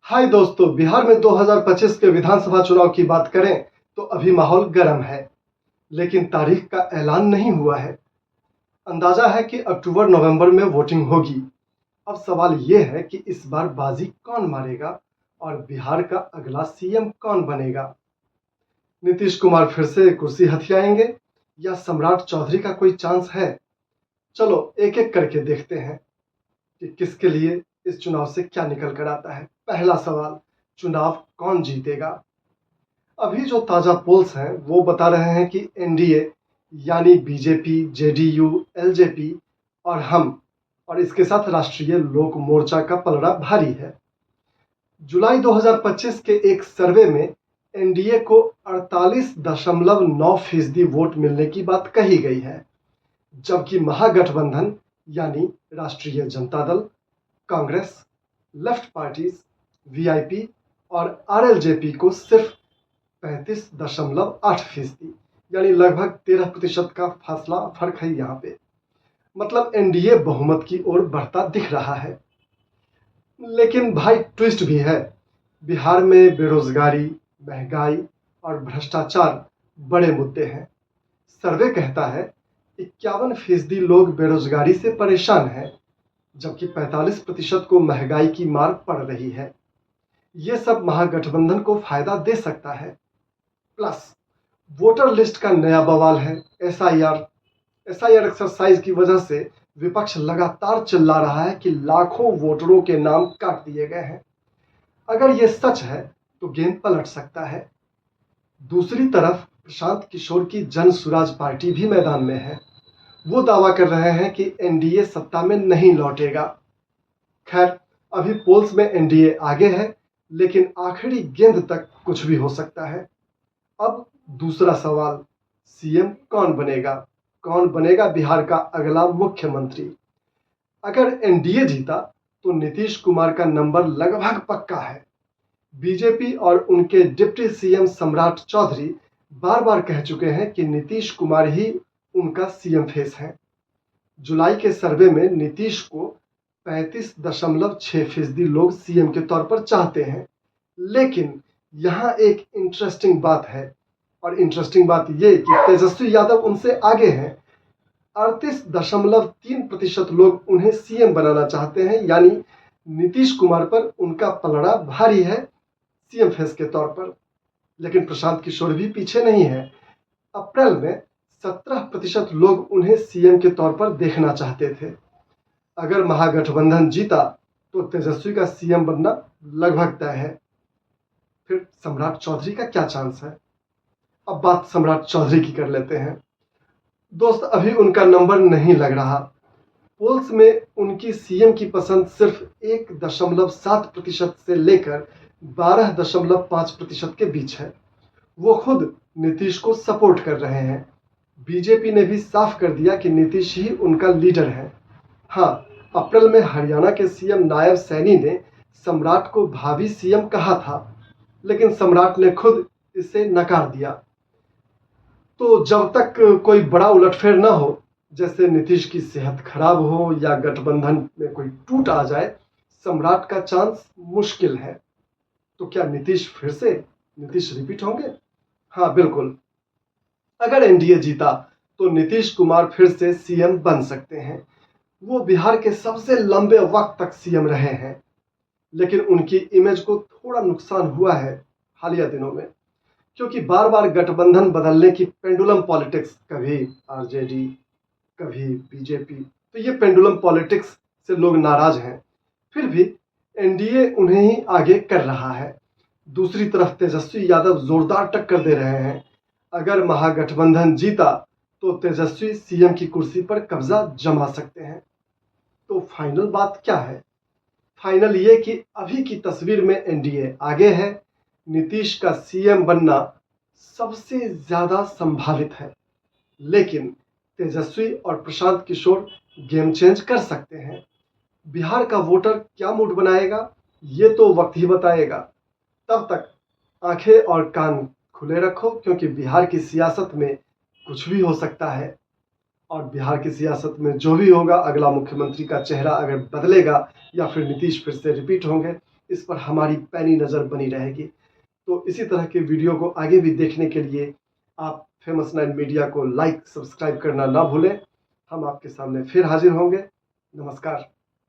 हाय दोस्तों, बिहार में 2025 के विधानसभा चुनाव की बात करें तो अभी माहौल गर्म है, लेकिन तारीख का ऐलान नहीं हुआ है। अंदाजा है कि अक्टूबर-नवंबर में वोटिंग होगी। अब सवाल ये है कि इस बार बाजी कौन मारेगा और बिहार का अगला सीएम कौन बनेगा। नीतीश कुमार फिर से कुर्सी हथियाएंगे या सम्राट चौधरी का कोई चांस है? चलो एक एक करके देखते हैं कि किसके लिए इस चुनाव से क्या निकल कर आता है। पहला सवाल, चुनाव कौन जीतेगा? अभी जो ताजा पोल्स हैं वो बता रहे हैं कि एनडीए यानी बीजेपी, जेडीयू, एलजेपी और हम और इसके साथ राष्ट्रीय लोक मोर्चा का पलड़ा भारी है। जुलाई 2025 के एक सर्वे में एनडीए को 48.9% वोट मिलने की बात कही गई है, जबकि महागठबंधन यानी राष्ट्रीय Janata Dal, Congress, left parties, VIP और आरएलजेपी को सिर्फ 35.8% यानी लगभग 13% का फर्क है यहाँ पे। मतलब एनडीए बहुमत की ओर बढ़ता दिख रहा है। लेकिन भाई ट्विस्ट भी है। बिहार में बेरोजगारी, महंगाई और भ्रष्टाचार बड़े मुद्दे हैं। सर्वे कहता है 51% लोग बेरोजगारी से परेशान हैं, जबकि 45% को महंगाई की मार पड़ रही है। ये सब महागठबंधन को फायदा दे सकता है। प्लस वोटर लिस्ट का नया बवाल है। एसआईआर एक्सरसाइज की वजह से विपक्ष लगातार चिल्ला रहा है कि लाखों वोटरों के नाम काट दिए गए हैं। अगर ये सच है तो गेम पलट सकता है। दूसरी तरफ प्रशांत किशोर की जन सुराज पार्टी भी मैदान में है। वो दावा कर रहे हैं कि एनडीए सत्ता में नहीं लौटेगा। खैर, अभी पोल्स में एनडीए आगे है, लेकिन आखिरी गेंद तक कुछ भी हो सकता है। अब दूसरा सवाल, सीएम कौन बनेगा? कौन बनेगा बिहार का अगला मुख्यमंत्री? अगर एनडीए जीता तो नीतीश कुमार का नंबर लगभग पक्का है। बीजेपी और उनके डिप्टी सीएम सम्राट चौधरी बार बार कह चुके हैं कि नीतीश कुमार ही उनका सीएम फेस है। जुलाई के सर्वे में नीतीश को 35.6% लोग सीएम के तौर पर चाहते हैं। लेकिन यहाँ एक इंटरेस्टिंग बात है, और इंटरेस्टिंग बात ये कि तेजस्वी यादव उनसे आगे हैं। 38.3% लोग उन्हें सीएम बनाना चाहते हैं, यानी नीतीश कुमार पर उनका पलड़ा भारी है सीएम फेस के तौर पर। लेकिन प्रशांत किशोर भी पीछे नहीं है। अप्रैल में 17% लोग उन्हें सीएम के तौर पर देखना चाहते थे। अगर महागठबंधन जीता तो तेजस्वी का सीएम बनना लगभग तय है। फिर सम्राट चौधरी का क्या चांस है? अब बात सम्राट चौधरी की कर लेते हैं। दोस्त, अभी उनका नंबर नहीं लग रहा। पोल्स में उनकी सीएम की पसंद सिर्फ 1.7% से लेकर 12.5% के बीच है। वो खुद नीतीश को सपोर्ट कर रहे हैं। बीजेपी ने भी साफ कर दिया कि नीतीश ही उनका लीडर है। हाँ, अप्रैल में हरियाणा के सीएम नायब सैनी ने सम्राट को भावी सीएम कहा था, लेकिन सम्राट ने खुद इसे नकार दिया। तो जब तक कोई बड़ा उलटफेर ना हो, जैसे नीतीश की सेहत खराब हो या गठबंधन में कोई टूट आ जाए, सम्राट का चांस मुश्किल है। तो क्या नीतीश रिपीट होंगे? हाँ, बिल्कुल। अगर एनडीए जीता तो नीतीश कुमार फिर से सीएम बन सकते हैं। वो बिहार के सबसे लंबे वक्त तक सीएम रहे हैं, लेकिन उनकी इमेज को थोड़ा नुकसान हुआ है हालिया दिनों में, क्योंकि बार बार गठबंधन बदलने की पेंडुलम पॉलिटिक्स, कभी आरजेडी कभी बीजेपी, तो ये पेंडुलम पॉलिटिक्स से लोग नाराज हैं। फिर भी एनडीए उन्हें ही आगे कर रहा है। दूसरी तरफ तेजस्वी यादव जोरदार टक्कर दे रहे हैं। अगर महागठबंधन जीता तो तेजस्वी सीएम की कुर्सी पर कब्जा जमा सकते हैं। तो फाइनल बात क्या है? फाइनल ये कि अभी की तस्वीर में एनडीए आगे है। नीतीश का सीएम बनना सबसे ज्यादा संभावित है, लेकिन तेजस्वी और प्रशांत किशोर गेम चेंज कर सकते हैं। बिहार का वोटर क्या मूड बनाएगा ये तो वक्त ही बताएगा। तब तक आंखें और कान खुले रखो, क्योंकि बिहार की सियासत में कुछ भी हो सकता है। और बिहार की सियासत में जो भी होगा, अगला मुख्यमंत्री का चेहरा अगर बदलेगा या फिर नीतीश फिर से रिपीट होंगे, इस पर हमारी पैनी नज़र बनी रहेगी। तो इसी तरह के वीडियो को आगे भी देखने के लिए आप फेमस 9 मीडिया को लाइक सब्सक्राइब करना ना भूलें। हम आपके सामने फिर हाजिर होंगे। नमस्कार।